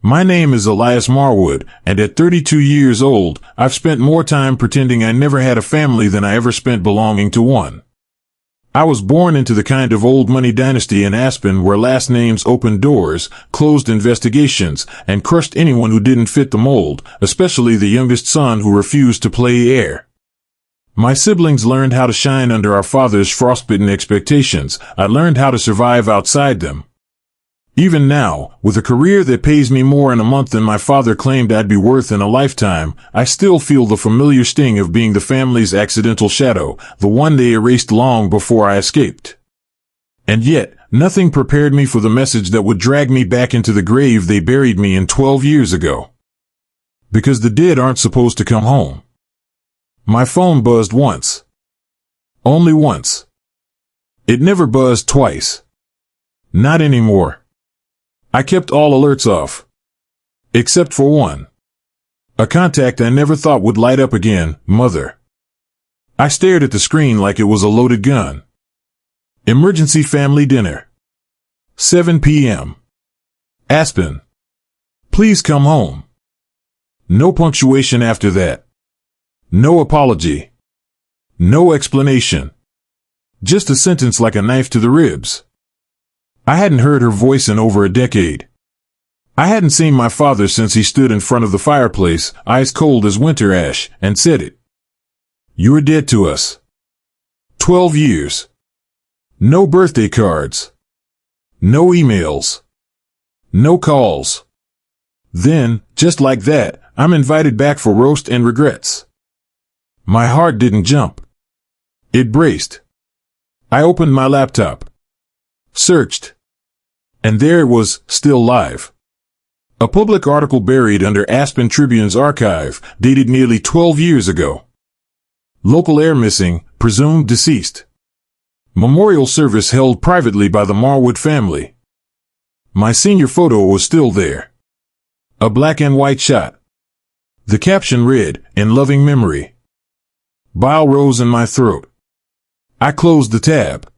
My name is Elias Marwood, and at 32 years old, I've spent more time pretending I never had a family than I ever spent belonging to one. I was born into the kind of old money dynasty in Aspen where last names opened doors, closed investigations, and crushed anyone who didn't fit the mold, especially the youngest son who refused to play heir. My siblings learned how to shine under our father's frostbitten expectations. I learned how to survive outside them. Even now, with a career that pays me more in a month than my father claimed I'd be worth in a lifetime, I still feel the familiar sting of being the family's accidental shadow, the one they erased long before I escaped. And yet, nothing prepared me for the message that would drag me back into the grave they buried me in 12 years ago. Because the dead aren't supposed to come home. My phone buzzed once. Only once. It never buzzed twice. Not anymore. I kept all alerts off. Except for one. A contact I never thought would light up again, Mother. I stared at the screen like it was a loaded gun. Emergency family dinner. 7 p.m. Aspen. Please come home. No punctuation after that. No apology. No explanation. Just a sentence like a knife to the ribs. I hadn't heard her voice in over a decade. I hadn't seen my father since he stood in front of the fireplace, ice cold as winter ash, and said it. You're dead to us. 12 years. No birthday cards. No emails. No calls. Then, just like that, I'm invited back for roast and regrets. My heart didn't jump. It braced. I opened my laptop. Searched. And there it was, still live. A public article buried under Aspen Tribune's archive, dated nearly 12 years ago. Local heir missing, presumed deceased. Memorial service held privately by the Marwood family. My senior photo was still there. A black and white shot. The caption read, "In loving memory." Bile rose in my throat. I closed the tab.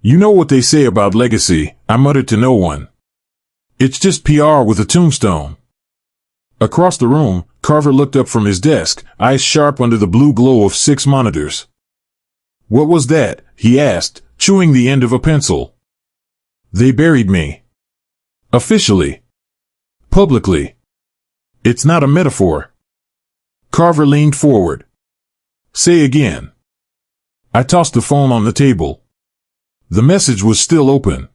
You know what they say about legacy, I muttered to no one. It's just PR with a tombstone. Across the room, Carver looked up from his desk, eyes sharp under the blue glow of 6 monitors. What was that? He asked, chewing the end of a pencil. They buried me. Officially. Publicly. It's not a metaphor. Carver leaned forward. Say again. I tossed the phone on the table. The message was still open.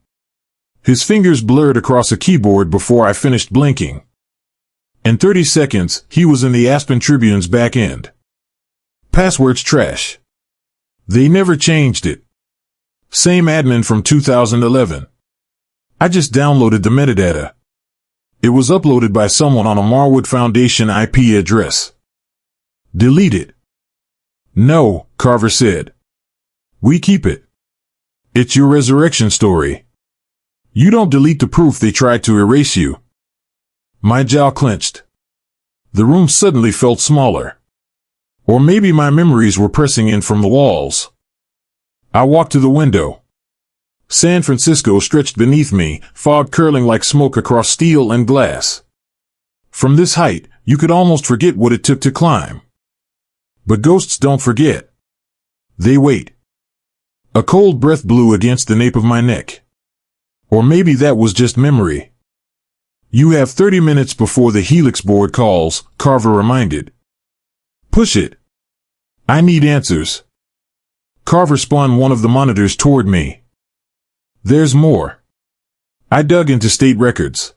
His fingers blurred across a keyboard before I finished blinking. In 30 seconds, he was in the Aspen Tribune's back end. Password's trash. They never changed it. Same admin from 2011. I just downloaded the metadata. It was uploaded by someone on a Marwood Foundation IP address. Delete it. No, Carver said. We keep it. It's your resurrection story. You don't delete the proof they tried to erase you. My jaw clenched. The room suddenly felt smaller. Or maybe my memories were pressing in from the walls. I walked to the window. San Francisco stretched beneath me, fog curling like smoke across steel and glass. From this height, you could almost forget what it took to climb. But ghosts don't forget. They wait. A cold breath blew against the nape of my neck. Or maybe that was just memory. You have 30 minutes before the Helix board calls, Carver reminded. Push it. I need answers. Carver spun one of the monitors toward me. There's more. I dug into state records.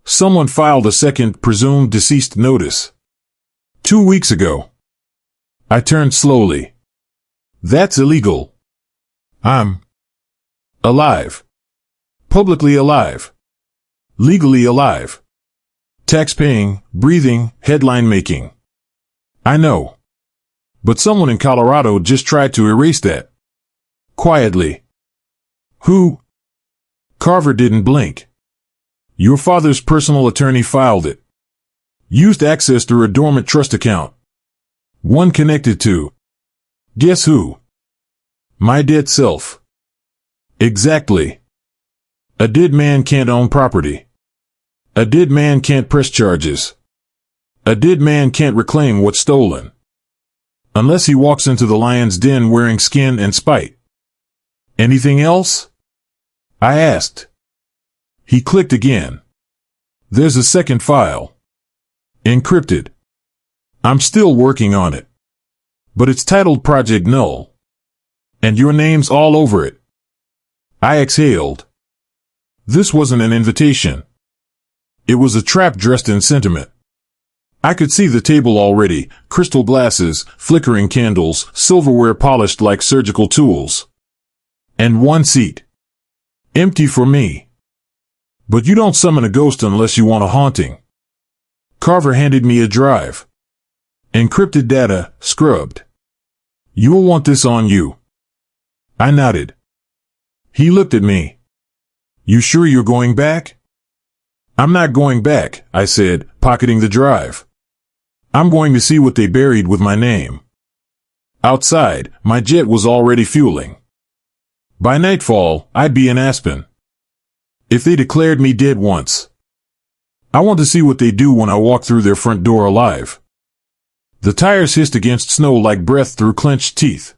Someone filed a second presumed deceased notice. 2 weeks ago. I turned slowly. That's illegal. I'm alive. Publicly alive. Legally alive. Tax-paying, breathing, headline-making. I know. But someone in Colorado just tried to erase that. Quietly. Who? Carver didn't blink. Your father's personal attorney filed it. Used access through a dormant trust account. One connected to. Guess who? My dead self. Exactly. A dead man can't own property. A dead man can't press charges. A dead man can't reclaim what's stolen. Unless he walks into the lion's den wearing skin and spite. Anything else? I asked. He clicked again. There's a second file. Encrypted. I'm still working on it. But it's titled Project Null. And your name's all over it. I exhaled. This wasn't an invitation. It was a trap dressed in sentiment. I could see the table already, crystal glasses, flickering candles, silverware polished like surgical tools. And one seat. Empty for me. But you don't summon a ghost unless you want a haunting. Carver handed me a drive. Encrypted data, scrubbed. You'll want this on you. I nodded. He looked at me. You sure you're going back? I'm not going back, I said, pocketing the drive. I'm going to see what they buried with my name. Outside, my jet was already fueling. By nightfall, I'd be in Aspen. If they declared me dead once, I want to see what they do when I walk through their front door alive. The tires hissed against snow like breath through clenched teeth.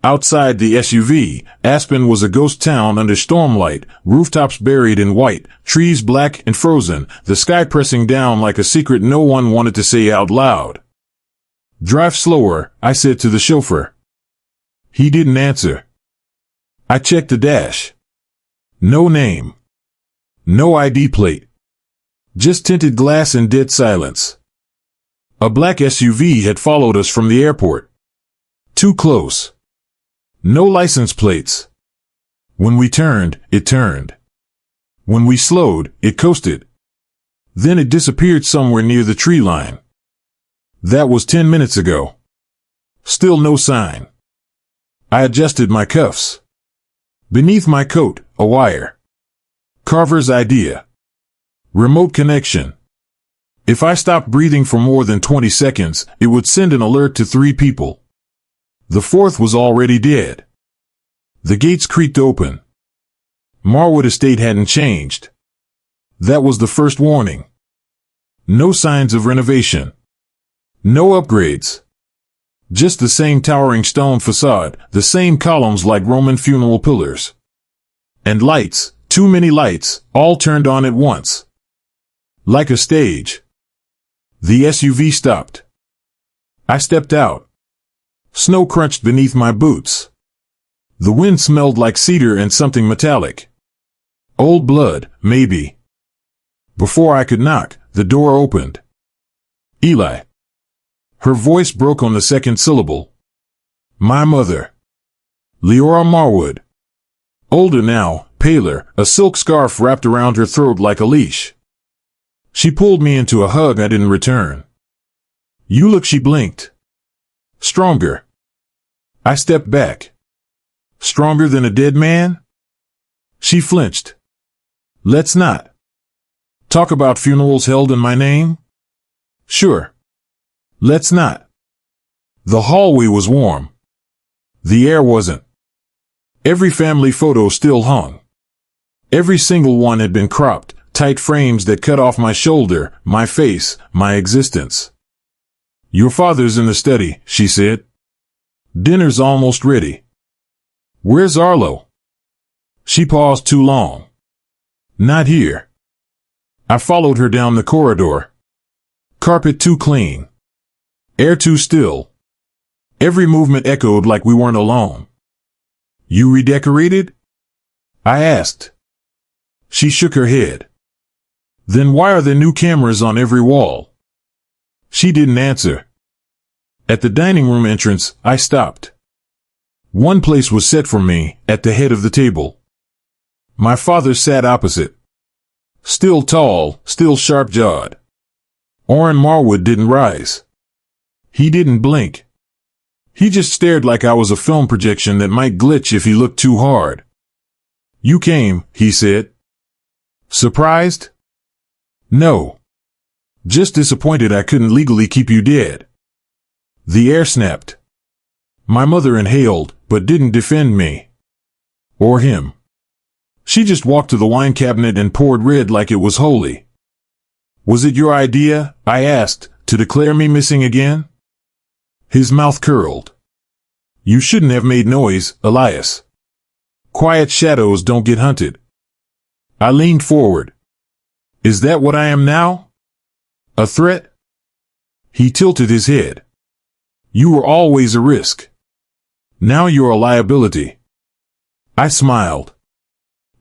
Outside the SUV, Aspen was a ghost town under stormlight, rooftops buried in white, trees black and frozen, the sky pressing down like a secret no one wanted to say out loud. Drive slower, I said to the chauffeur. He didn't answer. I checked the dash. No name. No ID plate. Just tinted glass and dead silence. A black SUV had followed us from the airport. Too close. No license plates. When we turned, it turned. When we slowed, it coasted. Then it disappeared somewhere near the tree line. That was 10 minutes ago. Still no sign. I adjusted my cuffs. Beneath my coat, a wire. Carver's idea. Remote connection. If I stopped breathing for more than 20 seconds, it would send an alert to 3 people. The 4th was already dead. The gates creaked open. Marwood Estate hadn't changed. That was the first warning. No signs of renovation. No upgrades. Just the same towering stone facade, the same columns like Roman funeral pillars. And lights, too many lights, all turned on at once. Like a stage. The SUV stopped. I stepped out. Snow crunched beneath my boots. The wind smelled like cedar and something metallic. Old blood, maybe. Before I could knock, the door opened. Eli. Her voice broke on the second syllable. My mother. Leora Marwood. Older now, paler, a silk scarf wrapped around her throat like a leash. She pulled me into a hug I didn't return. You look, she blinked. Stronger. I stepped back. Stronger than a dead man? She flinched. Let's not. Talk about funerals held in my name? Sure. Let's not. The hallway was warm. The air wasn't. Every family photo still hung. Every single one had been cropped, tight frames that cut off my shoulder, my face, my existence. Your father's in the study, she said. Dinner's almost ready. Where's Arlo? She paused too long. Not here. I followed her down the corridor. Carpet too clean. Air too still. Every movement echoed like we weren't alone. You redecorated? I asked. She shook her head. Then why are there new cameras on every wall? She didn't answer. At the dining room entrance, I stopped. One place was set for me, at the head of the table. My father sat opposite. Still tall, still sharp-jawed. Orrin Marwood didn't rise. He didn't blink. He just stared like I was a film projection that might glitch if he looked too hard. You came, he said. Surprised? No. Just disappointed I couldn't legally keep you dead. The air snapped. My mother inhaled, but didn't defend me. Or him. She just walked to the wine cabinet and poured red like it was holy. Was it your idea, I asked, to declare me missing again? His mouth curled. You shouldn't have made noise, Elias. Quiet shadows don't get hunted. I leaned forward. Is that what I am now? A threat? He tilted his head. You were always a risk. Now you're a liability. I smiled.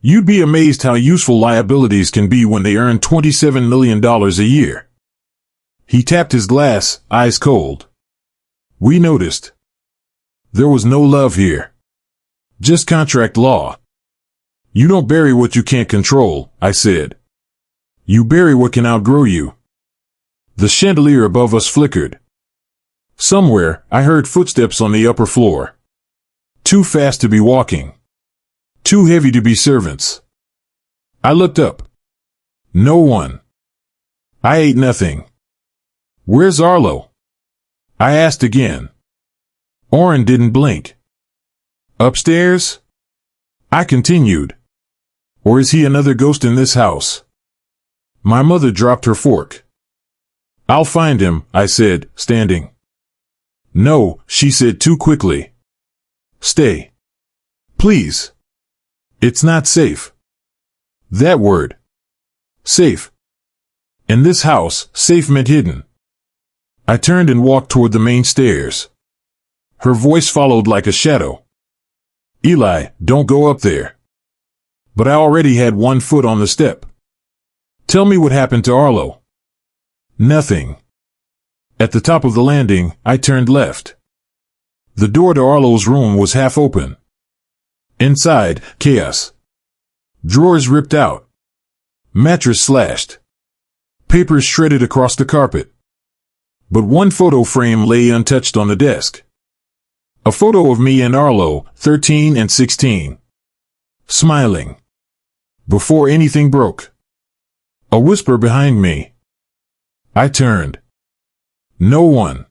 You'd be amazed how useful liabilities can be when they earn $27 million a year. He tapped his glass, eyes cold. We noticed. There was no love here. Just contract law. You don't bury what you can't control, I said. You bury what can outgrow you. The chandelier above us flickered. Somewhere, I heard footsteps on the upper floor. Too fast to be walking. Too heavy to be servants. I looked up. No one. I ate nothing. Where's Arlo? I asked again. Orrin didn't blink. Upstairs? I continued. Or is he another ghost in this house? My mother dropped her fork. I'll find him, I said, standing. No, she said too quickly. Stay. Please. It's not safe. That word. Safe. In this house, safe meant hidden. I turned and walked toward the main stairs. Her voice followed like a shadow. Eli, don't go up there. But I already had one foot on the step. Tell me what happened to Arlo. Nothing. At the top of the landing, I turned left. The door to Arlo's room was half open. Inside, chaos. Drawers ripped out. Mattress slashed. Papers shredded across the carpet. But one photo frame lay untouched on the desk. A photo of me and Arlo, 13 and 16. Smiling. Before anything broke. A whisper behind me. I turned. No one.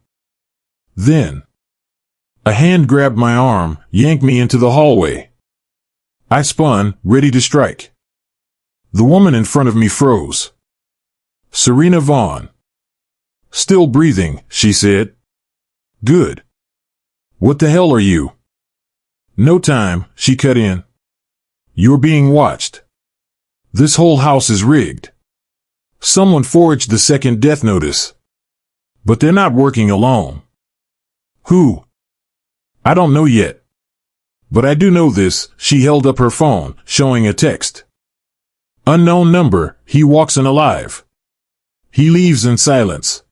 Then. A hand grabbed my arm, yanked me into the hallway. I spun, ready to strike. The woman in front of me froze. Serena Vaughn. Still breathing, she said. Good. What the hell are you? No time, she cut in. You're being watched. This whole house is rigged. Someone forged the second death notice. But they're not working alone. Who? I don't know yet. But I do know this, she held up her phone, showing a text. Unknown number, he walks unalive. He leaves in silence.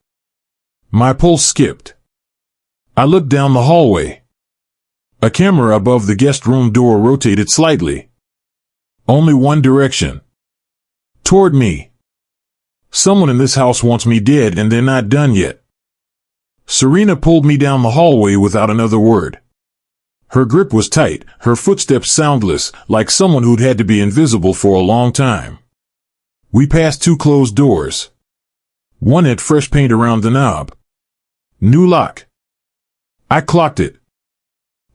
My pulse skipped. I looked down the hallway. A camera above the guest room door rotated slightly. Only one direction. Toward me. Someone in this house wants me dead and they're not done yet. Serena pulled me down the hallway without another word. Her grip was tight, her footsteps soundless, like someone who'd had to be invisible for a long time. We passed two closed doors. One had fresh paint around the knob. New lock. I clocked it.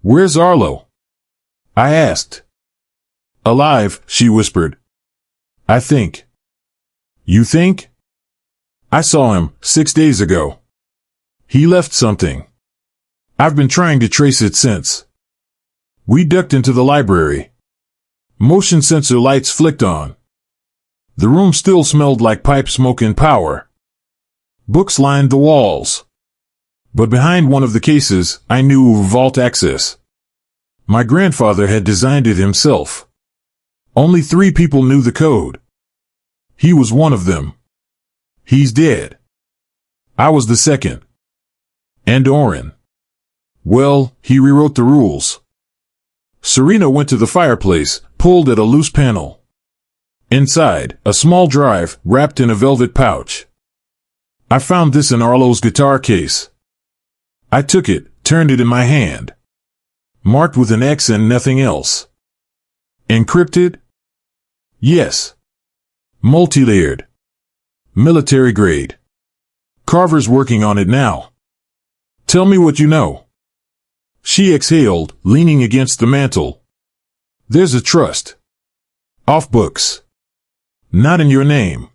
Where's Arlo? I asked. Alive, she whispered. I think. You think? I saw him 6 days ago. He left something. I've been trying to trace it since. We ducked into the library. Motion sensor lights flicked on. The room still smelled like pipe smoke and power. Books lined the walls. But behind one of the cases, I knew vault access. My grandfather had designed it himself. Only 3 people knew the code. He was one of them. He's dead. I was the second. And Orrin. Well, he rewrote the rules. Serena went to the fireplace, pulled at a loose panel. Inside, a small drive, wrapped in a velvet pouch. I found this in Arlo's guitar case. I took it, turned it in my hand. Marked with an X and nothing else. Encrypted? Yes. Multi-layered. Military grade. Carver's working on it now. Tell me what you know. She exhaled, leaning against the mantel. There's a trust. Off books. Not in your name.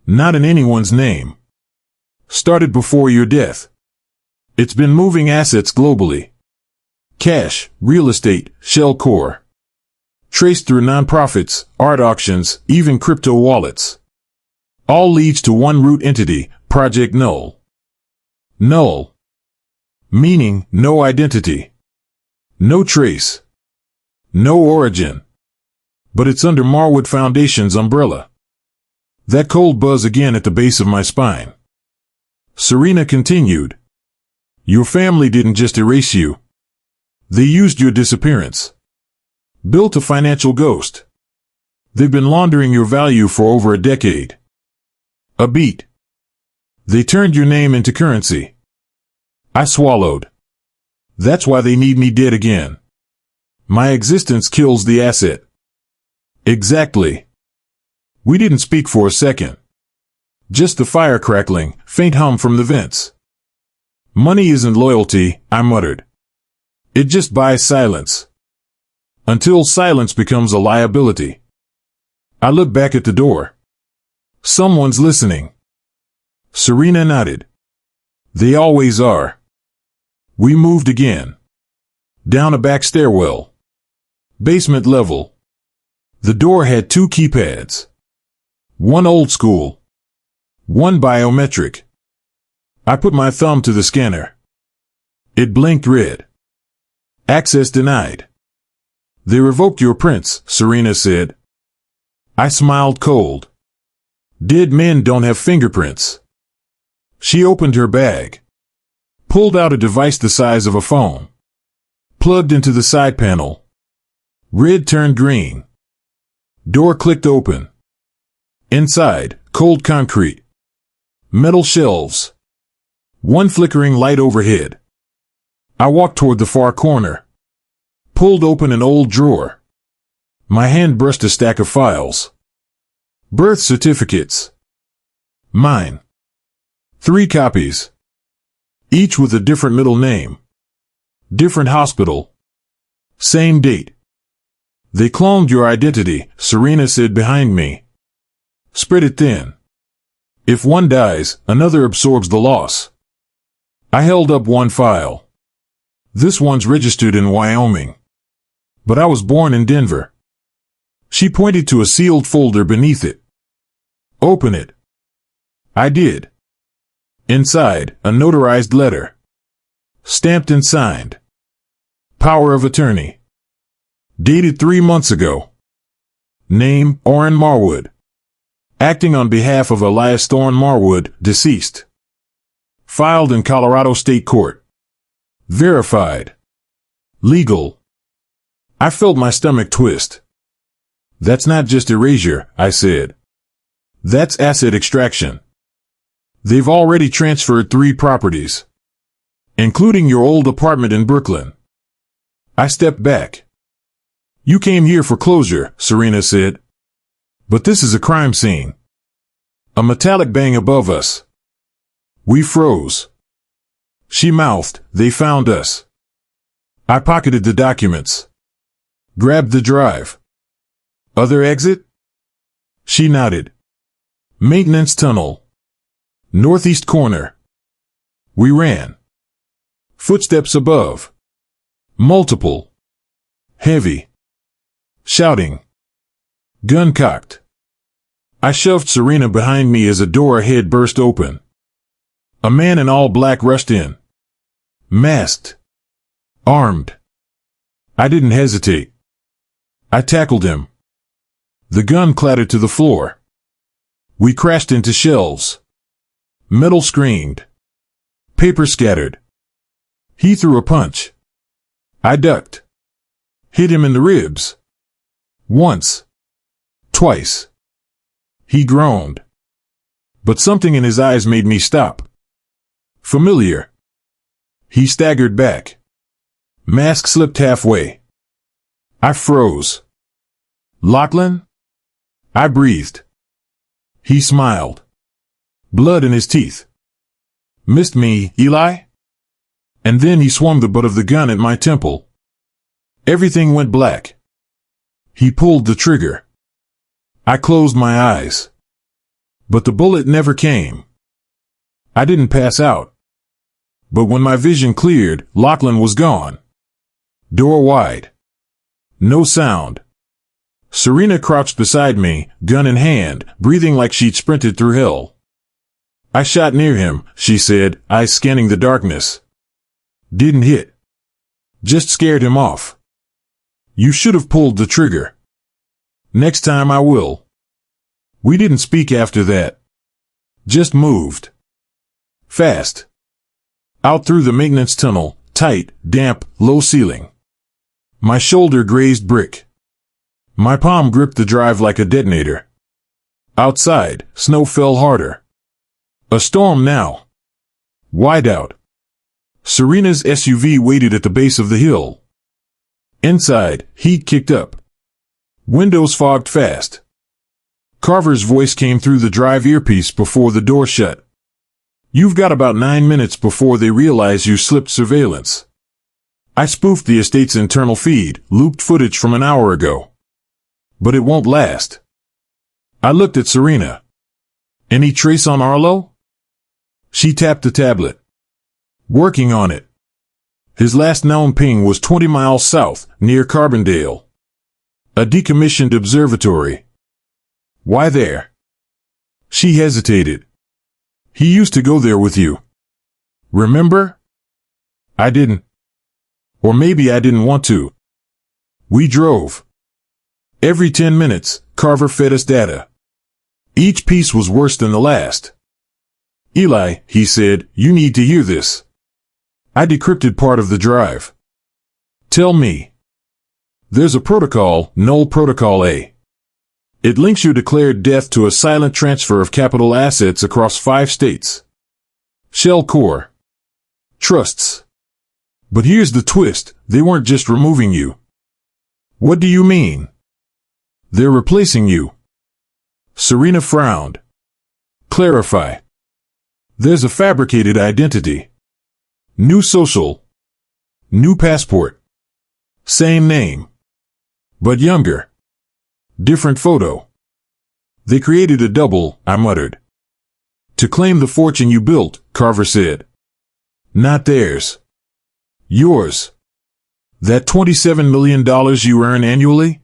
Not in anyone's name. Started before your death. It's been moving assets globally. Cash, real estate, shell core. Traced through nonprofits, art auctions, even crypto wallets. All leads to one root entity, Project Null. Null. Meaning, no identity. No trace. No origin. But it's under Marwood Foundation's umbrella. That cold buzz again at the base of my spine. Serena continued. Your family didn't just erase you. They used your disappearance. Built a financial ghost. They've been laundering your value for over a decade. A beat. They turned your name into currency. I swallowed. That's why they need me dead again. My existence kills the asset. Exactly. We didn't speak for a second. Just the fire crackling, faint hum from the vents. Money isn't loyalty, I muttered. It just buys silence. Until silence becomes a liability. I looked back at the door. Someone's listening. Serena nodded. They always are. We moved again. Down a back stairwell. Basement level. The door had 2 keypads. One old school. One biometric. I put my thumb to the scanner. It blinked red. Access denied. They revoked your prints, Serena said. I smiled cold. Dead men don't have fingerprints. She opened her bag. Pulled out a device the size of a phone. Plugged into the side panel. Red turned green. Door clicked open. Inside, cold concrete. Metal shelves. One flickering light overhead. I walked toward the far corner. Pulled open an old drawer. My hand brushed a stack of files. Birth certificates. Mine. 3 copies. Each with a different middle name. Different hospital. Same date. They cloned your identity, Serena said behind me. Spread it thin. If one dies, another absorbs the loss. I held up one file. This one's registered in Wyoming. But I was born in Denver. She pointed to a sealed folder beneath it. Open it. I did. Inside, a notarized letter. Stamped and signed. Power of attorney. Dated 3 months ago. Name, Orrin Marwood. Acting on behalf of Elias Thorne Marwood, deceased. Filed in Colorado State Court. Verified. Legal. I felt my stomach twist. That's not just erasure, I said. That's asset extraction. They've already transferred 3 properties. Including your old apartment in Brooklyn. I stepped back. You came here for closure, Serena said. But this is a crime scene. A metallic bang above us. We froze. She mouthed, they found us. I pocketed the documents. Grabbed the drive. Other exit? She nodded. Maintenance tunnel. Northeast corner. We ran. Footsteps above. Multiple. Heavy. Shouting. Gun cocked. I shoved Serena behind me as a door ahead burst open. A man in all black rushed in. Masked. Armed. I didn't hesitate. I tackled him. The gun clattered to the floor. We crashed into shelves. Metal screamed. Paper scattered. He threw a punch. I ducked. Hit him in the ribs. Once. Twice. He groaned. But something in his eyes made me stop. Familiar. He staggered back. Mask slipped halfway. I froze. Lachlan? I breathed. He smiled. Blood in his teeth. Missed me, Eli? And then he swung the butt of the gun at my temple. Everything went black. He pulled the trigger. I closed my eyes. But the bullet never came. I didn't pass out. But when my vision cleared, Lachlan was gone. Door wide. No sound. Serena crouched beside me, gun in hand, breathing like she'd sprinted through hell. I shot near him, she said, eyes scanning the darkness. Didn't hit. Just scared him off. You should have pulled the trigger. Next time I will. We didn't speak after that. Just moved. Fast. Out through the maintenance tunnel, tight, damp, low ceiling. My shoulder grazed brick. My palm gripped the drive like a detonator. Outside, snow fell harder. A storm now. Wide out. Serena's SUV waited at the base of the hill. Inside, heat kicked up. Windows fogged fast. Carver's voice came through the drive earpiece before the door shut. You've got about 9 minutes before they realize you slipped surveillance. I spoofed the estate's internal feed, looped footage from an hour ago. But it won't last. I looked at Serena. Any trace on Arlo? She tapped the tablet. Working on it. His last known ping was 20 miles south, near Carbondale. A decommissioned observatory. Why there? She hesitated. He used to go there with you. Remember? I didn't. Or maybe I didn't want to. We drove. Every 10 minutes, Carver fed us data. Each piece was worse than the last. Eli, he said, you need to hear this. I decrypted part of the drive. Tell me. There's a protocol, Null Protocol A. It links your declared death to a silent transfer of capital assets across 5 states. Shell Core. Trusts. But here's the twist, they weren't just removing you. What do you mean? They're replacing you. Serena frowned. Clarify. There's a fabricated identity. New social. New passport. Same name. But younger. Different photo. They created a double, I muttered. To claim the fortune you built, Carver said. Not theirs. Yours. That $27 million you earn annually?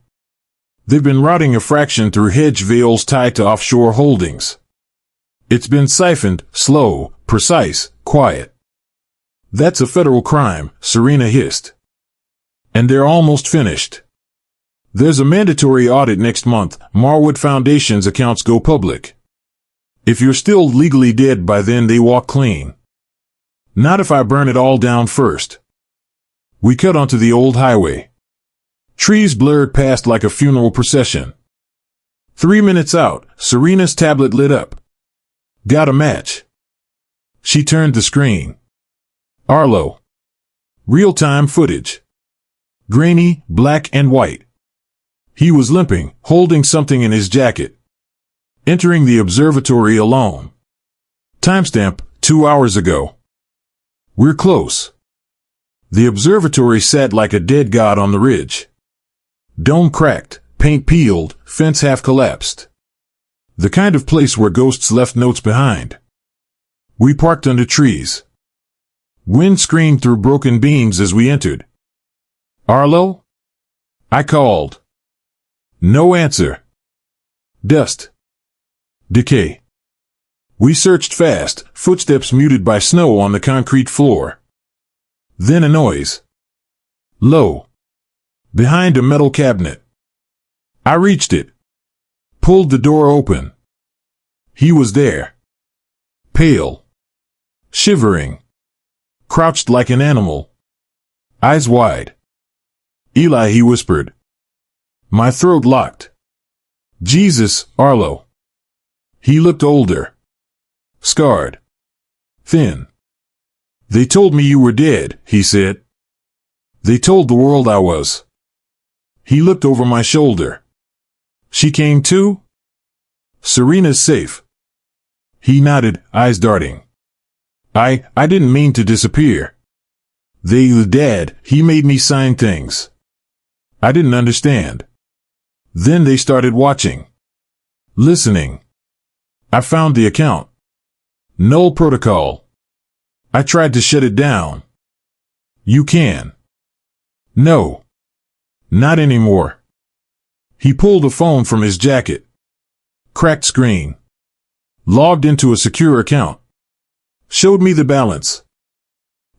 They've been routing a fraction through hedge veils tied to offshore holdings. It's been siphoned, slow, precise, quiet. That's a federal crime, Serena hissed. And they're almost finished. There's a mandatory audit next month. Marwood Foundation's accounts go public. If you're still legally dead by then, they walk clean. Not if I burn it all down first. We cut onto the old highway. Trees blurred past like a funeral procession. 3 minutes out, Serena's tablet lit up. Got a match. She turned the screen. Arlo. Real-time footage. Grainy, black and white. He was limping, holding something in his jacket. Entering the observatory alone. Timestamp, 2 hours ago. We're close. The observatory sat like a dead god on the ridge. Dome cracked, paint peeled, fence half collapsed. The kind of place where ghosts left notes behind. We parked under trees. Wind screamed through broken beams as we entered. Arlo? I called. No answer. Dust. Decay. We searched fast, footsteps muted by snow on the concrete floor. Then a noise. Low. Behind a metal cabinet. I reached it. Pulled the door open. He was there. Pale. Shivering. Crouched like an animal. Eyes wide. Eli, he whispered. My throat locked. Jesus, Arlo. He looked older. Scarred. Thin. They told me you were dead, he said. They told the world I was. He looked over my shoulder. She came too? Serena's safe. He nodded, eyes darting. I didn't mean to disappear. The dad, he made me sign things. I didn't understand. Then they started watching. Listening. I found the account. Null protocol. I tried to shut it down. You can. No. Not anymore. He pulled a phone from his jacket. Cracked screen. Logged into a secure account. Showed me the balance.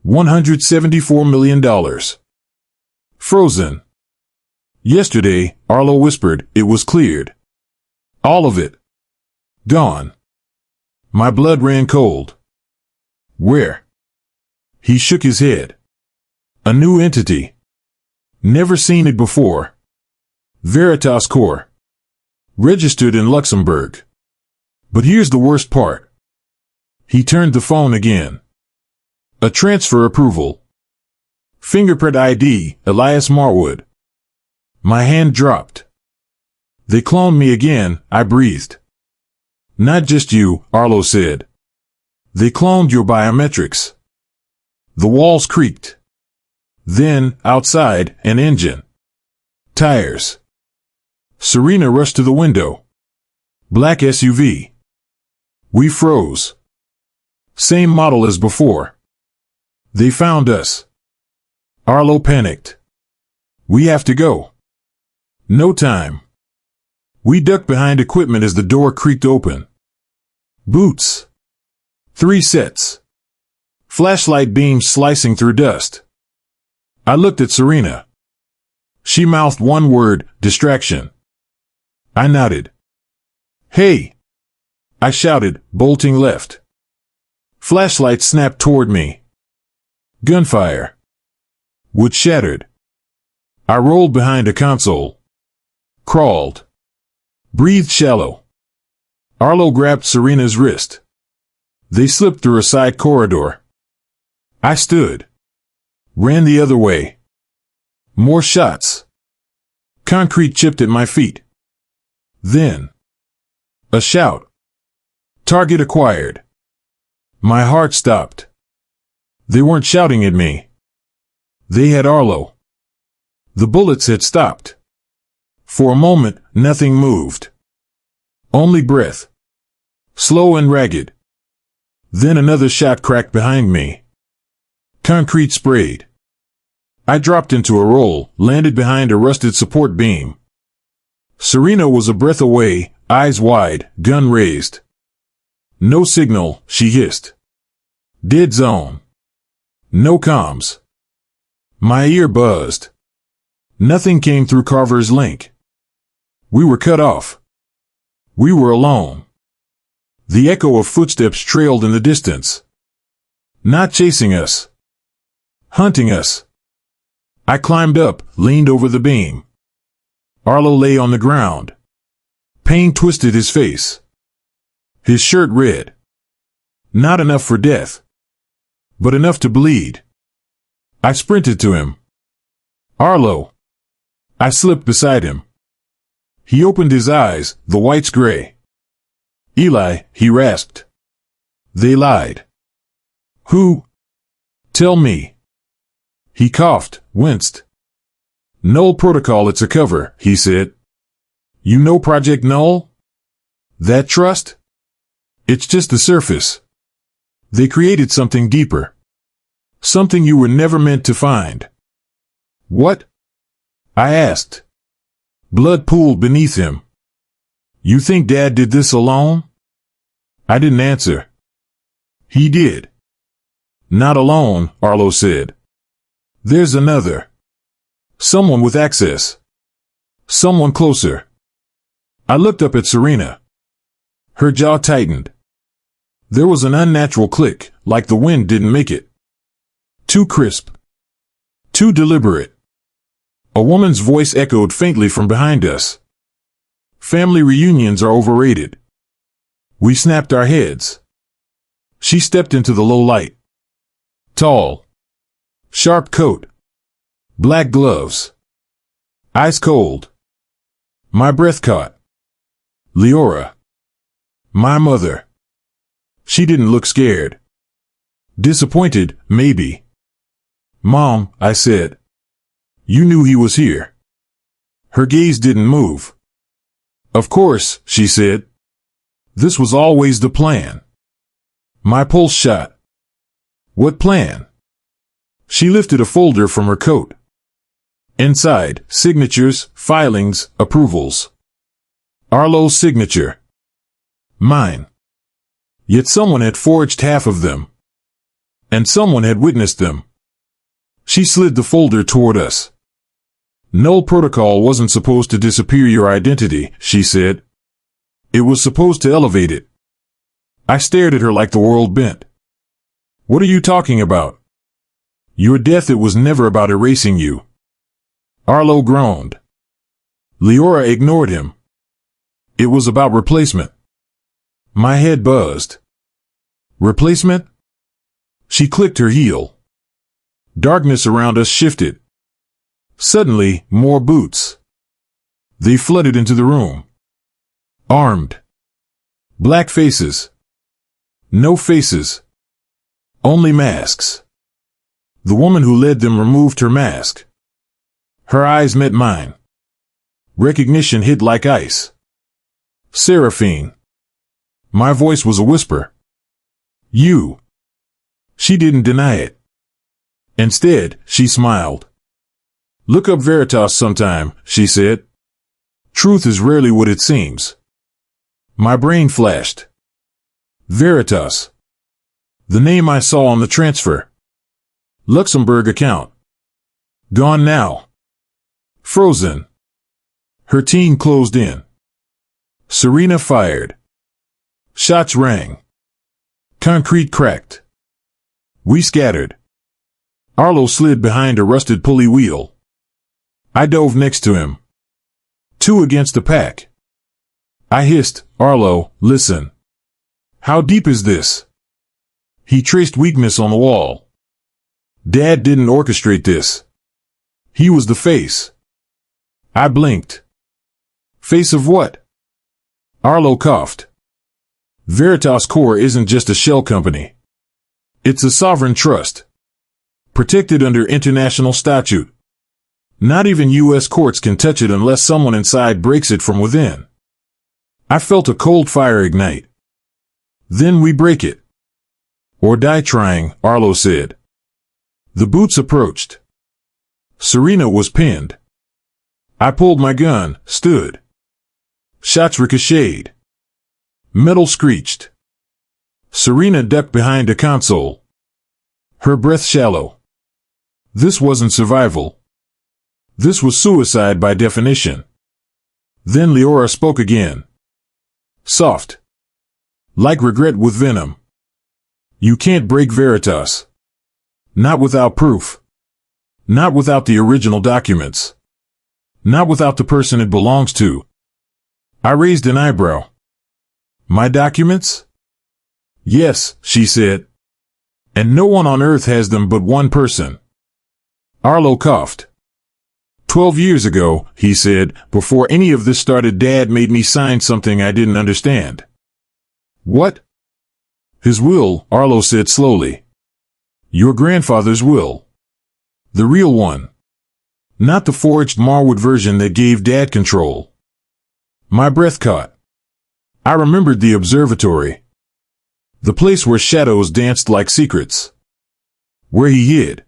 $174 million. Frozen. Yesterday, Arlo whispered, it was cleared. All of it. Gone. My blood ran cold. Where? He shook his head. A new entity. Never seen it before. Veritas Core. Registered in Luxembourg. But here's the worst part. He turned the phone again. A transfer approval. Fingerprint ID, Elias Marwood. My hand dropped. They cloned me again, I breathed. Not just you, Arlo said. They cloned your biometrics. The walls creaked. Then, outside, an engine. Tires. Serena rushed to the window. Black SUV. We froze. Same model as before. They found us. Arlo panicked. We have to go. No time. We ducked behind equipment as the door creaked open. Boots. 3 sets. Flashlight beams slicing through dust. I looked at Serena. She mouthed one word, distraction. I nodded. Hey! I shouted, bolting left. Flashlight snapped toward me. Gunfire. Wood shattered. I rolled behind a console. Crawled. Breathed shallow. Arlo grabbed Serena's wrist. They slipped through a side corridor. I stood. Ran the other way. More shots. Concrete chipped at my feet. Then. A shout. Target acquired. My heart stopped. They weren't shouting at me. They had Arlo. The bullets had stopped. For a moment, nothing moved. Only breath. Slow and ragged. Then another shot cracked behind me. Concrete sprayed. I dropped into a roll, landed behind a rusted support beam. Serena was a breath away, eyes wide, gun raised. No signal, she hissed. Dead zone. No comms. My ear buzzed. Nothing came through Carver's link. We were cut off. We were alone. The echo of footsteps trailed in the distance. Not chasing us. Hunting us. I climbed up, leaned over the beam. Arlo lay on the ground. Pain twisted his face. His shirt red. Not enough for death. But enough to bleed. I sprinted to him. Arlo. I slipped beside him. He opened his eyes, the whites gray. Eli, he rasped. They lied. Who? Tell me. He coughed, winced. Null protocol, it's a cover, he said. You know Project Null? That trust? It's just the surface. They created something deeper. Something you were never meant to find. What? I asked. Blood pooled beneath him. You think Dad did this alone? I didn't answer. He did. Not alone, Arlo said. There's another. Someone with access. Someone closer. I looked up at Serena. Her jaw tightened. There was an unnatural click, like the wind didn't make it. Too crisp. Too deliberate. A woman's voice echoed faintly from behind us. Family reunions are overrated. We snapped our heads. She stepped into the low light. Tall. Sharp coat. Black gloves. Ice cold. My breath caught. Leora. My mother. She didn't look scared. Disappointed, maybe. Mom, I said. You knew he was here. Her gaze didn't move. Of course, she said. This was always the plan. My pulse shot. What plan? She lifted a folder from her coat. Inside, signatures, filings, approvals. Arlo's signature. Mine. Yet someone had forged half of them. And someone had witnessed them. She slid the folder toward us. Null protocol wasn't supposed to disappear your identity, she said. It was supposed to elevate it. I stared at her like the world bent. What are you talking about? Your death, it was never about erasing you. Arlo groaned. Leora ignored him. It was about replacement. My head buzzed. Replacement? She clicked her heel. Darkness around us shifted. Suddenly, more boots. They flooded into the room. Armed. Black faces. No faces. Only masks. The woman who led them removed her mask. Her eyes met mine. Recognition hit like ice. Seraphine. My voice was a whisper. You. She didn't deny it. Instead, she smiled. Look up Veritas sometime, she said. Truth is rarely what it seems. My brain flashed. Veritas. The name I saw on the transfer. Luxembourg account. Gone now. Frozen. Her team closed in. Serena fired. Shots rang. Concrete cracked. We scattered. Arlo slid behind a rusted pulley wheel. I dove next to him. 2 against the pack. I hissed, Arlo, listen. How deep is this? He traced weakness on the wall. Dad didn't orchestrate this. He was the face. I blinked. Face of what? Arlo coughed. Veritas Core isn't just a shell company. It's a sovereign trust. Protected under international statute. Not even U.S. courts can touch it unless someone inside breaks it from within. I felt a cold fire ignite. Then we break it. Or die trying, Arlo said. The boots approached. Serena was pinned. I pulled my gun, stood. Shots ricocheted. Metal screeched. Serena ducked behind a console. Her breath shallow. This wasn't survival. This was suicide by definition. Then Leora spoke again. Soft. Like regret with venom. You can't break Veritas. Not without proof. Not without the original documents. Not without the person it belongs to. I raised an eyebrow. My documents? Yes, she said. And no one on earth has them but one person. Arlo coughed. 12 years ago, he said, before any of this started, Dad made me sign something I didn't understand. What? His will, Arlo said slowly. Your grandfather's will. The real one. Not the forged Marwood version that gave Dad control. My breath caught. I remembered the observatory. The place where shadows danced like secrets. Where he hid.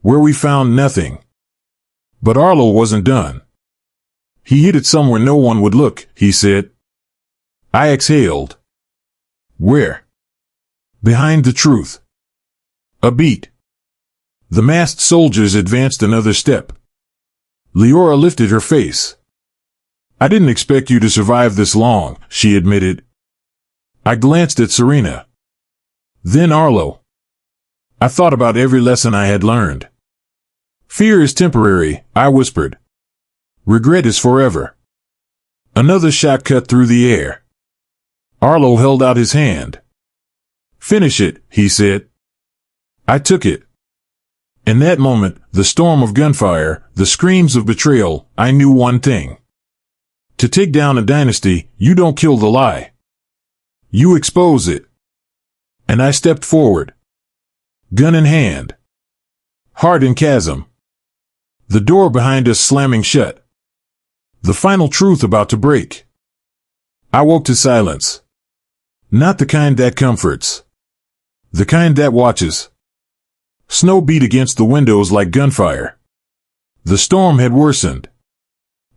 Where we found nothing. But Arlo wasn't done. He hid it somewhere no one would look, he said. I exhaled. Where? Behind the truth. A beat. The masked soldiers advanced another step. Leora lifted her face. I didn't expect you to survive this long, she admitted. I glanced at Serena. Then Arlo. I thought about every lesson I had learned. Fear is temporary, I whispered. Regret is forever. Another shot cut through the air. Arlo held out his hand. Finish it, he said. I took it. In that moment, the storm of gunfire, the screams of betrayal, I knew one thing. To take down a dynasty, you don't kill the lie. You expose it. And I stepped forward. Gun in hand. Heart in chasm. The door behind us slamming shut. The final truth about to break. I woke to silence. Not the kind that comforts. The kind that watches. Snow beat against the windows like gunfire. The storm had worsened.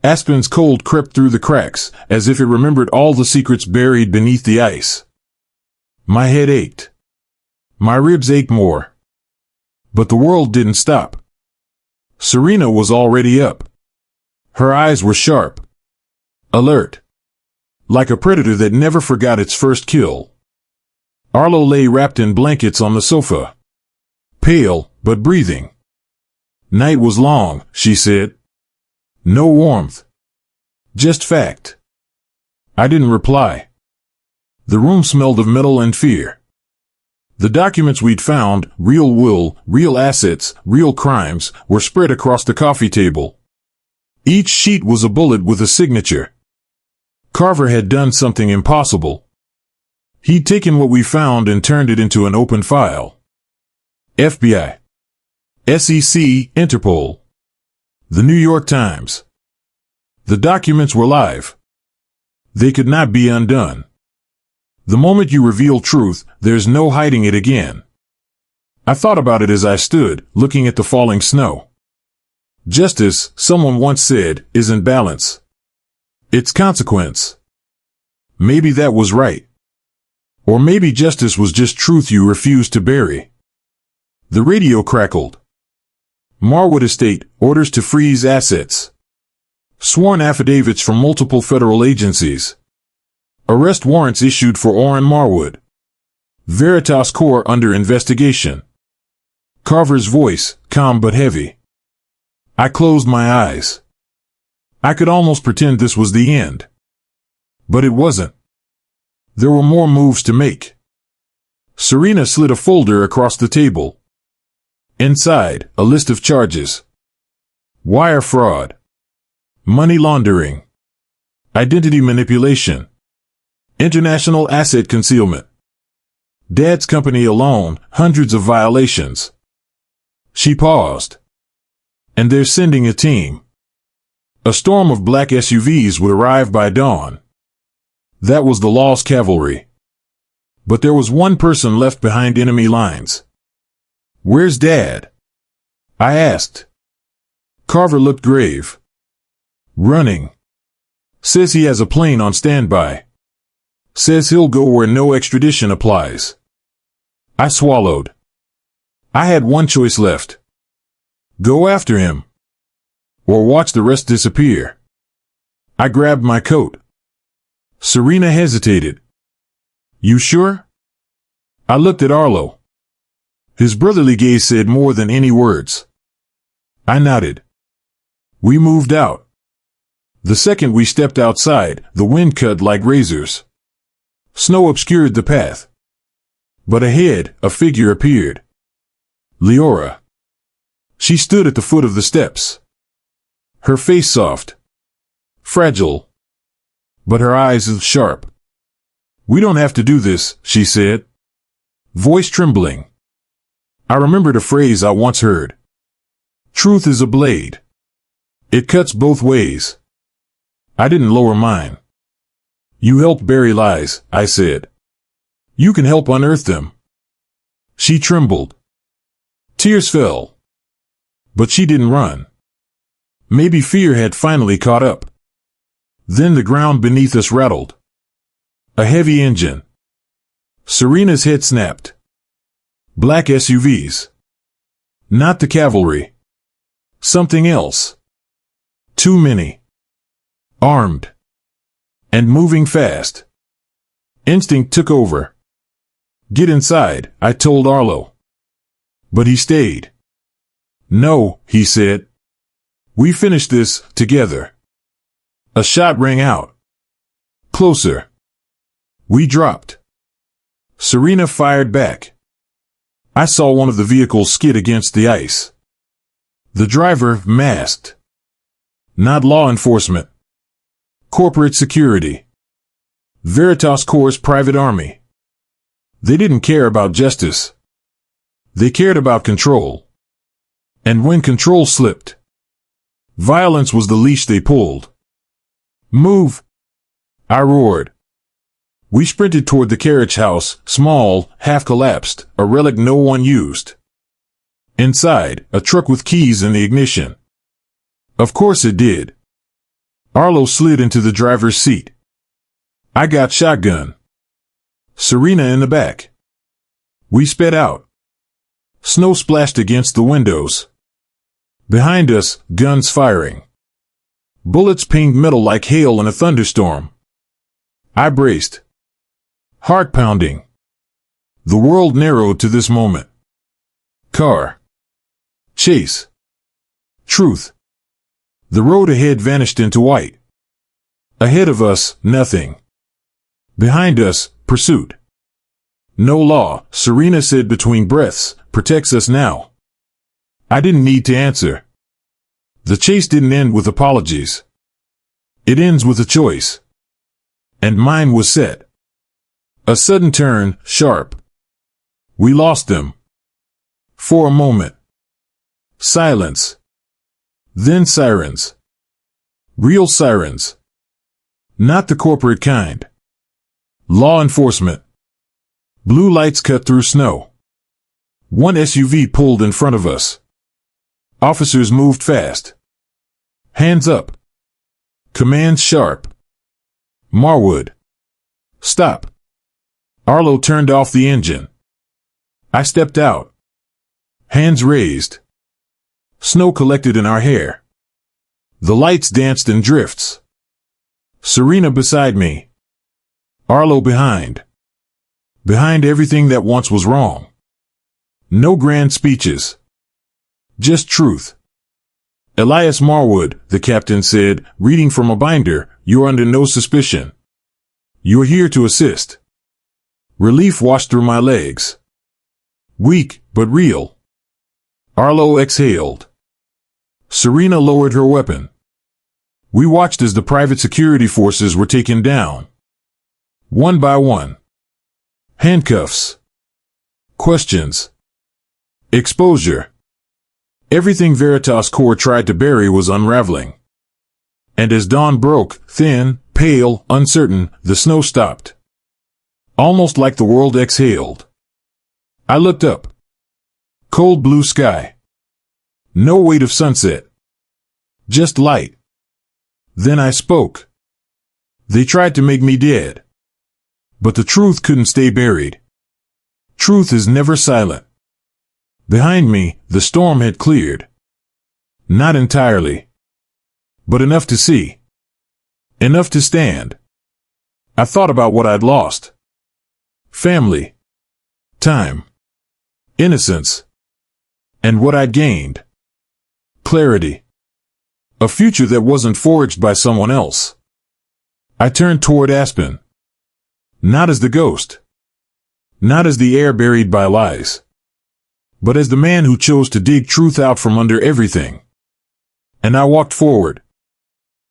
Aspen's cold crept through the cracks, as if it remembered all the secrets buried beneath the ice. My head ached. My ribs ached more. But the world didn't stop. Serena was already up. Her eyes were sharp. Alert. Like a predator that never forgot its first kill. Arlo lay wrapped in blankets on the sofa. Pale, but breathing. Night was long, she said. No warmth. Just fact. I didn't reply. The room smelled of metal and fear. The documents we'd found, real will, real assets, real crimes, were spread across the coffee table. Each sheet was a bullet with a signature. Carver had done something impossible. He'd taken what we found and turned it into an open file. FBI. SEC, Interpol. The New York Times. The documents were live. They could not be undone. The moment you reveal truth, there's no hiding it again. I thought about it as I stood, looking at the falling snow. Justice, someone once said, isn't balance. It's consequence. Maybe that was right. Or maybe justice was just truth you refused to bury. The radio crackled. Marwood Estate, orders to freeze assets. Sworn affidavits from multiple federal agencies. Arrest warrants issued for Orrin Marwood. Veritas Corps under investigation. Carver's voice, calm but heavy. I closed my eyes. I could almost pretend this was the end. But it wasn't. There were more moves to make. Serena slid a folder across the table. Inside, a list of charges. Wire fraud. Money laundering. Identity manipulation. International asset concealment. Dad's company alone, hundreds of violations. She paused. And they're sending a team. A storm of black SUVs would arrive by dawn. That was the lost cavalry. But there was one person left behind enemy lines. Where's Dad? I asked. Carver looked grave. Running. Says he has a plane on standby. Says he'll go where no extradition applies. I swallowed. I had one choice left. Go after him. Or watch the rest disappear. I grabbed my coat. Serena hesitated. You sure? I looked at Arlo. His brotherly gaze said more than any words. I nodded. We moved out. The second we stepped outside, the wind cut like razors. Snow obscured the path. But ahead, a figure appeared. Leora. She stood at the foot of the steps. Her face soft. Fragile. But her eyes sharp. We don't have to do this, she said. Voice trembling. I remembered a phrase I once heard. Truth is a blade. It cuts both ways. I didn't lower mine. You help bury lies, I said. You can help unearth them. She trembled. Tears fell. But she didn't run. Maybe fear had finally caught up. Then the ground beneath us rattled. A heavy engine. Serena's head snapped. Black SUVs. Not the cavalry. Something else. Too many. Armed. And moving fast. Instinct took over. Get inside, I told Arlo. But he stayed. No, he said. We finish this together. A shot rang out. Closer. We dropped. Serena fired back. I saw one of the vehicles skid against the ice. The driver masked. Not law enforcement. Corporate security. Veritas Corps' private army. They didn't care about justice. They cared about control. And when control slipped, violence was the leash they pulled. Move! I roared. We sprinted toward the carriage house, small, half-collapsed, a relic no one used. Inside, a truck with keys in the ignition. Of course it did. Arlo slid into the driver's seat. I got shotgun. Serena in the back. We sped out. Snow splashed against the windows. Behind us, guns firing. Bullets pinged metal like hail in a thunderstorm. I braced. Heart pounding. The world narrowed to this moment. Car. Chase. Truth. The road ahead vanished into white. Ahead of us, nothing. Behind us, pursuit. No law, Serena said between breaths, protects us now. I didn't need to answer. The chase didn't end with apologies. It ends with a choice. And mine was set. A sudden turn, sharp. We lost them. For a moment. Silence. Then sirens. Real sirens. Not the corporate kind. Law enforcement. Blue lights cut through snow. One SUV pulled in front of us. Officers moved fast. Hands up. Commands sharp. Marwood. Stop. Arlo turned off the engine. I stepped out. Hands raised. Snow collected in our hair. The lights danced in drifts. Serena beside me. Arlo behind. Behind everything that once was wrong. No grand speeches. Just truth. Elias Marwood, the captain said, reading from a binder, you're under no suspicion. You're here to assist. Relief washed through my legs. Weak, but real. Arlo exhaled. Serena lowered her weapon. We watched as the private security forces were taken down. One by one. Handcuffs. Questions. Exposure. Everything Veritas Corps tried to bury was unraveling. And as dawn broke, thin, pale, uncertain, the snow stopped. Almost like the world exhaled. I looked up. Cold blue sky. No weight of sunset. Just light. Then I spoke. They tried to make me dead. But the truth couldn't stay buried. Truth is never silent. Behind me, the storm had cleared. Not entirely. But enough to see. Enough to stand. I thought about what I'd lost. Family. Time. Innocence. And what I'd gained. Clarity. A future that wasn't forged by someone else. I turned toward Aspen. Not as the ghost. Not as the heir buried by lies. But as the man who chose to dig truth out from under everything. And I walked forward.